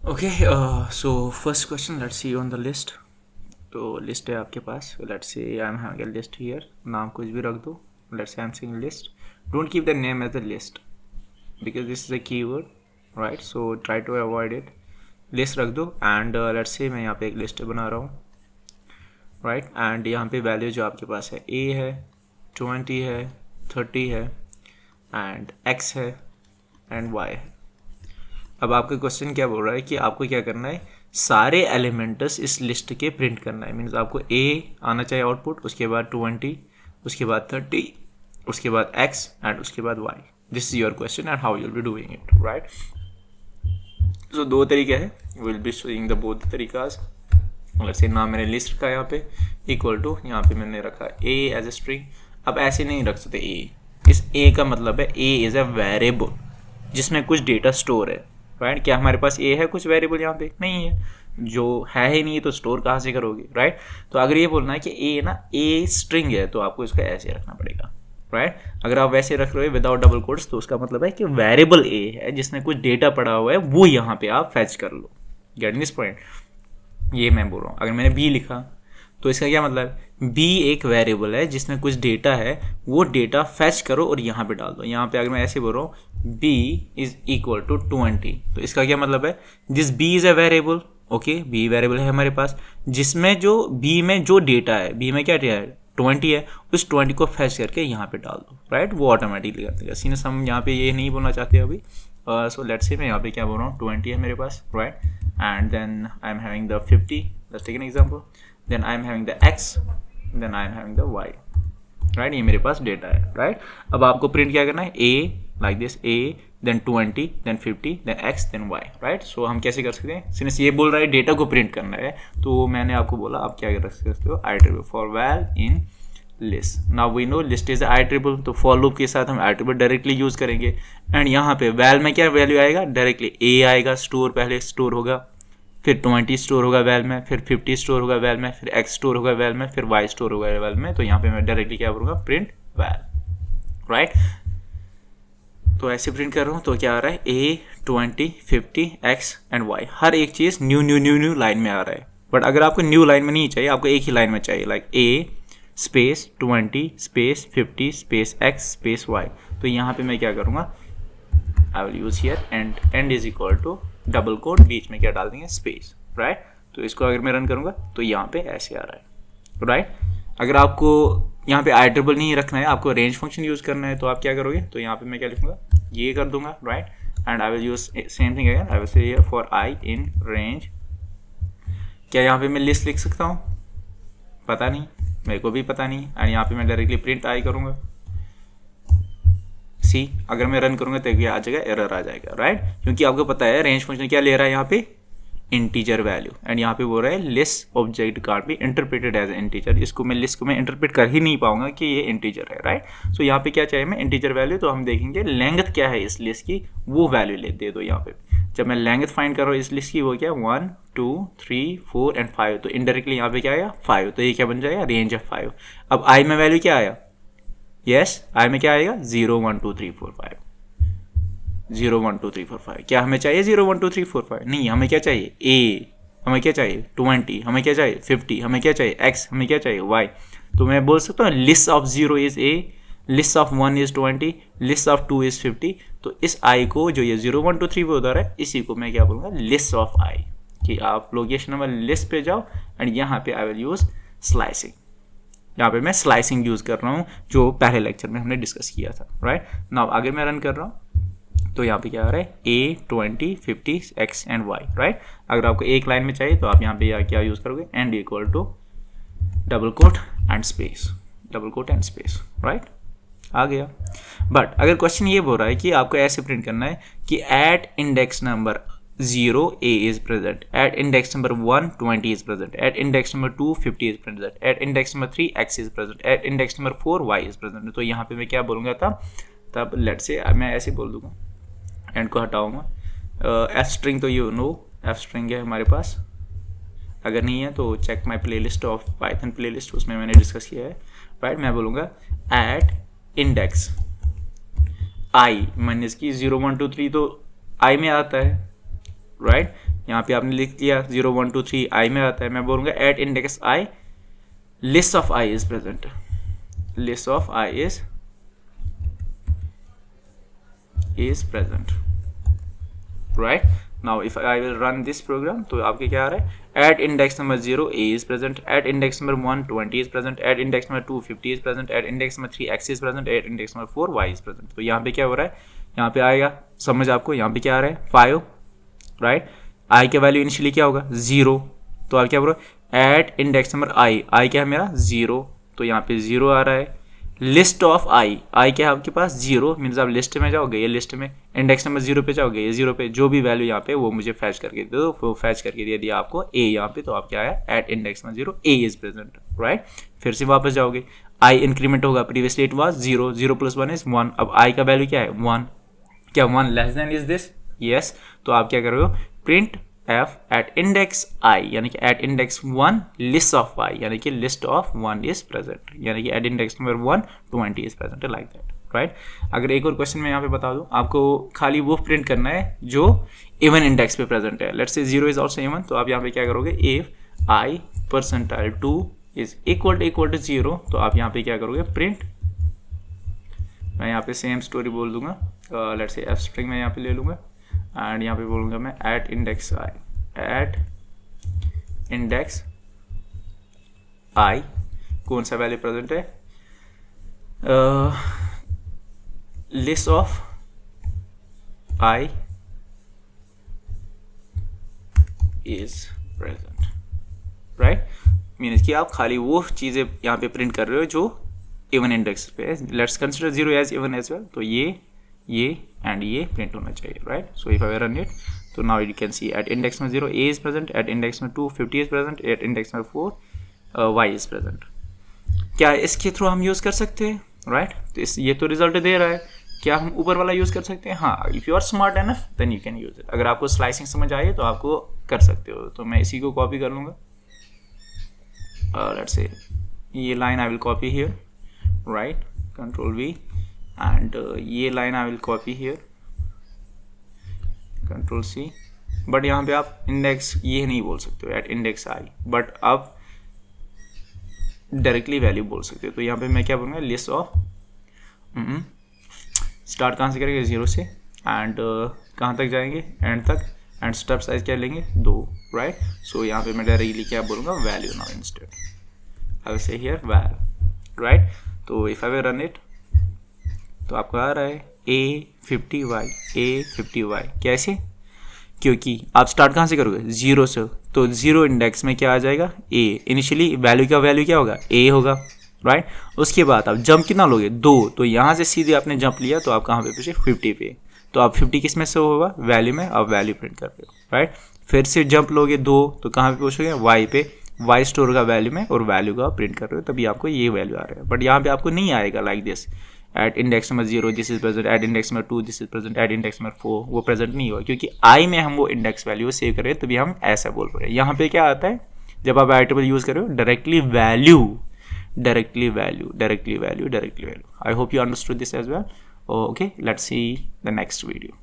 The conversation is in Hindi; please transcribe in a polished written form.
Okay so first question let's see on the list. तो लिस्ट है आपके पास, let's see I am having a list here. नाम कुछ भी रख दो, let's see I am seeing list. Don't keep the name as the list because this is a keyword, right? So try to avoid it. List रख दो एंड लेट्स सी मैं यहाँ पे एक लिस्ट बना रहा हूँ, राइट? एंड यहाँ पे वैल्यू जो आपके पास है ए है, 20 है, 30 है एंड एक्स है एंड वाई है। अब आपका क्वेश्चन क्या बोल रहा है कि आपको क्या करना है, सारे एलिमेंट्स इस लिस्ट के प्रिंट करना है। मीन्स आपको ए आना चाहिए आउटपुट, उसके बाद 20, उसके बाद 30, उसके बाद एक्स एंड उसके बाद Y. This is your question and how you will be doing it, right? So दो तरीके हैं, will be showing the both तरीकाज। लेट्स से नाम मैंने लिस्ट का यहाँ पे इक्वल टू, यहाँ पे मैंने रखा ए एज ए स्ट्रिंग। अब ऐसे नहीं रख सकते ए, इस ए का मतलब है ए इज अ वेरिएबल जिसमें कुछ डेटा स्टोर है, राइट? क्या हमारे पास ए है कुछ वेरिएबल? यहाँ पे नहीं है, जो है ही नहीं तो स्टोर कहाँ से करोगे, राइट? तो अगर ये बोलना है कि ए ना ए स्ट्रिंग है तो आपको इसका ऐसे रखना पड़ेगा, राइट? अगर आप वैसे रख रहे हो विदाउट डबल कोट्स तो उसका मतलब है कि वेरिएबल ए है जिसमें कुछ डेटा पड़ा हुआ है, वो यहाँ पे आप फैच कर लो। Get this point? ये मैं बोल रहा हूँ। अगर मैंने बी लिखा तो इसका क्या मतलब, बी एक वेरिएबल है जिसमें कुछ डेटा है, वो डेटा फैच करो और यहाँ पे डाल दो। यहाँ पे अगर मैं ऐसे बोल रहा हूँ बी इज इक्वल टू 20, तो इसका क्या मतलब है, this B is a variable. Okay, B variable है हमारे पास जिसमें जो बी में जो डेटा है, बी में क्या डेटा है 20 है, उस 20 को फैच करके यहाँ पे डाल दो, राइट? वो ऑटोमेटिकली कर देगा। सीने हम यहाँ पे ये नहीं बोलना चाहते अभी। सो लेट्स से मैं यहाँ पे क्या बोल रहा हूँ, 20 है मेरे पास, right? And then I am having the 50, let's take an example, then I am having the x, then I am having the y, right? ये मेरे पास डेटा है, राइट? अब आपको प्रिंट क्या करना है, a like this, a then 20 then 50 then x then y, right? So हम कैसे कर सकते हैं, सिंस ये बोल रहा है डेटा को प्रिंट करना है, तो मैंने आपको बोला आप क्या कर सकते हो, iterable for val in list. Now we know list is iterable, तो फॉर लूप के साथ हम आइट्रिब्यूट डायरेक्टली यूज करेंगे। एंड यहाँ पे वैल में क्या वैल्यू आएगा, डायरेक्टली a आएगा, स्टोर पहले स्टोर होगा, फिर 20 स्टोर होगा वैल में, फिर 50 स्टोर होगा वैल में, फिर x स्टोर होगा वैल में, फिर y स्टोर होगा वैल में। तो यहाँ पे मैं डायरेक्टली क्या करूँगा, प्रिंट वैल, राइट? तो ऐसे प्रिंट कर रहा हूँ तो क्या आ रहा है, a 20 50 x एंड y, हर एक चीज़ new new new new line में आ रहा है। बट अगर आपको न्यू लाइन में नहीं चाहिए, आपको एक ही लाइन में चाहिए, like a space 20 space 50 space x space y, तो यहाँ पे मैं क्या करूँगा, I will use here end is equal to double quote, बीच में क्या डाल देंगे, स्पेस, राइट? तो इसको अगर मैं रन करूंगा तो यहाँ पे ऐसे आ रहा है, राइट? अगर आपको यहाँ पे आइट्रिबल नहीं रखना है, आपको रेंज फंक्शन यूज करना है, तो आप क्या करोगे, तो यहाँ पे मैं क्या लिखूंगा, ये कर दूंगा, right? And I will use same thing again, I will say here for I in range. क्या यहाँ पे मैं लिस्ट लिख सकता हूँ? पता नहीं, मेरे को भी पता नहीं। एंड यहाँ पे मैं डायरेक्टली प्रिंट आई करूंगा, सी अगर मैं रन करूंगा तो ये आ जाएगा, एरर आ जाएगा, राइट? क्योंकि आपको पता है रेंज फंक्शन क्या ले रहा है यहाँ पे, इंटीजर वैल्यू। एंड यहाँ पे बोल रहा है list object can't be interpreted as integer, इसको मैं लिस्ट को मैं इंटरप्रेट कर ही नहीं पाऊंगा कि ये इंटीजर है, राइट? सो यहाँ पे क्या चाहिए, मैं इंटीजर वैल्यू, तो हम देखेंगे लेंथ क्या है इस लिस्ट की, वो वैल्यू ले दे दो। यहाँ पे जब मैं लेंथ फाइंड कर रहा हूँ इस लिस्ट की, वो क्या 1 2 3 4 एंड 5, तो इनडायरेक्टली यहाँ पे क्या आया 5, तो ये क्या बन जाएगा, रेंज ऑफ 5। अब आई में वैल्यू क्या आया, यस आई में क्या आएगा, 0 1 2 3 4 5, 0 1 2 3 4 5। क्या हमें चाहिए 0 1 2 3 4 5? नहीं, हमें क्या चाहिए, a, हमें क्या चाहिए 20, हमें क्या चाहिए 50, हमें क्या चाहिए x, हमें क्या चाहिए y। तो मैं बोल सकता हूँ list of 0 is a, list of 1 is 20, list of 2 is 50। तो इस i को जो ये 0 1 2 3 पे उधर है, इसी को मैं क्या बोलूँगा, लिस्ट ऑफ i, कि आप लोकेशन नंबर लिस्ट पे जाओ एंड यहाँ पे आई विल यूज स्लाइसिंग। यहाँ पे मैं स्लाइसिंग यूज कर रहा हूँ जो पहले लेक्चर में हमने डिस्कस किया था, राइट? नाउ अगर मैं रन कर रहा हूँ तो यहाँ पे क्या आ रहा है, a 20 50 x and y, right? अगर आपको एक लाइन में चाहिए तो आप यहाँ पे क्या यूज करोगे, end equal to double quote end space, double quote end space, right? आ गया। बट अगर क्वेश्चन ये बोल रहा है कि आपको ऐसे प्रिंट करना है कि at index number 0 a is present, at index number 1 20 is present, at index number 2 50 is present, at index number 3 x is present, at index number 4 y is present। तो यहाँ पे मैं क्या बोलूँगा तब लेट से मैं ऐसे बोल दूंगा, एंड को हटाऊंगा। एफ स्ट्रिंग तो यू नो एफ स्ट्रिंग है हमारे पास, अगर नहीं है तो check my playlist of Python playlist, उसमें मैंने डिस्कस किया है, राइट? मैं बोलूँगा एट इंडेक्स आई, मैंने इसकी 0 1 2 3 तो आई में आता है, राइट? यहाँ पे आपने लिख दिया 0 1 2 3 आई में आता है, मैं बोलूँगा at index I list of I is present, list of I is present, right? Now if I will run this program, तो आपके क्या आ रहा है, at index number 0 a is present, at index number 1 20 is present, at index number 2 50 is present, at index number 3 x is present, at index number 4 y is present. तो यहाँ पे क्या हो रहा है, यहाँ पे आएगा समझ आपको, यहाँ पे क्या आ रहा है 5, राइट? i के वैल्यू इनिशियली क्या होगा 0, तो आप क्या बोलो एट इंडेक्स नंबर i क्या है मेरा 0, तो यहाँ पे 0 आ रहा है। लिस्ट ऑफ आई क्या है आपके पास 0, मीन्स आप लिस्ट में जाओगे, ये लिस्ट में इंडेक्स नंबर 0 पे जाओगे, ये 0 पे जो भी वैल्यू यहाँ पे वो मुझे फैच करके दे दो, वो फैच करके दे दिया आपको a यहाँ पे, तो आप क्या है at index number 0 a is present, right? फिर से वापस जाओगे, i इंक्रीमेंट होगा, प्रीवियसली इट वाज 0, 0 + 1 इज 1, अब i का वैल्यू क्या है 1, क्या 1 less than is this, yes, तो आप क्या कर रहे हो print f at index i, यानी कि at index 1 list of i, यानी कि लिस्ट ऑफ 1 इज प्रेजेंट, यानी कि at index number 1 20 is present, like that, right? अगर एक और क्वेश्चन मैं यहाँ पे बता दूँ, आपको खाली वो प्रिंट करना है जो इवन इंडेक्स पे प्रेजेंट है। Let's say 0 is also even, तो आप यहाँ पे क्या करोगे, if i percentile 2 is equal to 0, तो आप यहाँ पे क्या करोगे प्रिंट, मैं यहाँ पे सेम स्टोरी बोल दूंगा, लेट्स से f स्ट्रिंग मैं यहाँ पे ले लूँगा एंड यहाँ पे बोलूँगा मैं एट इंडेक्स आई कौन सा वैल्यू प्रेजेंट है, list of I is present, right? Means कि आप खाली वो चीज़ें यहाँ पे प्रिंट कर रहे हो जो इवन इंडेक्स पे है। Let's consider 0 as even as well, तो ये एंड ये प्रिंट होना चाहिए, right? So if I run it, तो now you can see at index में 0 a is present, at index में 2 50 इज प्रेजेंट, एट इंडेक्स में 4 y इज प्रेजेंट। क्या इसके थ्रू हम यूज़ कर सकते हैं, राइट? तो ये तो रिजल्ट दे रहा है, क्या हम ऊपर वाला यूज़ कर सकते हैं? हाँ, if you are smart enough then you can use it. अगर आपको स्लाइसिंग समझ आए तो आपको कर सकते हो। तो मैं इसी को कॉपी कर लूँगा, लेट्स से ये line I will copy here, right? Control V, and ये line I will copy here, control C, but यहाँ पे आप इंडेक्स ये नहीं बोल सकते हो एट इंडेक्स आई, बट आप डायरेक्टली वैल्यू बोल सकते हो। तो यहाँ पे मैं क्या बोलूँगा, लिस्ट ऑफ स्टार्ट कहाँ से करेंगे 0 से, एंड कहाँ तक जाएंगे एंड तक, एंड स्टेप साइज क्या लेंगे 2, राइट? सो यहाँ पे मैं डायरेक्टली क्या बोलूँगा value now instead, I will say here val, right? तो if I will run it, तो आपको आ रहा है A50y कैसे? क्योंकि आप स्टार्ट कहाँ से करोगे 0 से, तो 0 इंडेक्स में क्या आ जाएगा a, इनिशियली वैल्यू क्या होगा a होगा, राइट? उसके बाद आप जंप कितना लोगे 2, तो यहाँ से सीधे आपने जंप लिया तो आप कहाँ पे पूछे 50 पे, तो आप 50 किस में से होगा वैल्यू में, आप वैल्यू प्रिंट कर रहे हो, राइट? फिर से जंप लोगे 2, तो कहाँ पे पूछोगे y पे, y स्टोर का वैल्यू में, और वैल्यू का प्रिंट कर रहे हो, तभी आपको ये वैल्यू आ रहा है। बट यहाँ पे आपको नहीं आएगा like this, at index number 0 this is present, at index number 2 this is present, at index number 4 वो प्रेजेंट नहीं होगा, क्योंकि आई में हम वो इंडेक्स वैल्यू सेव करें, तभी हम ऐसा बोल रहे हैं। यहाँ पे क्या आता है, जब आप आइटेबल यूज कर रहे हो, directly value. I hope you understood this as well. Okay, let's see the next video.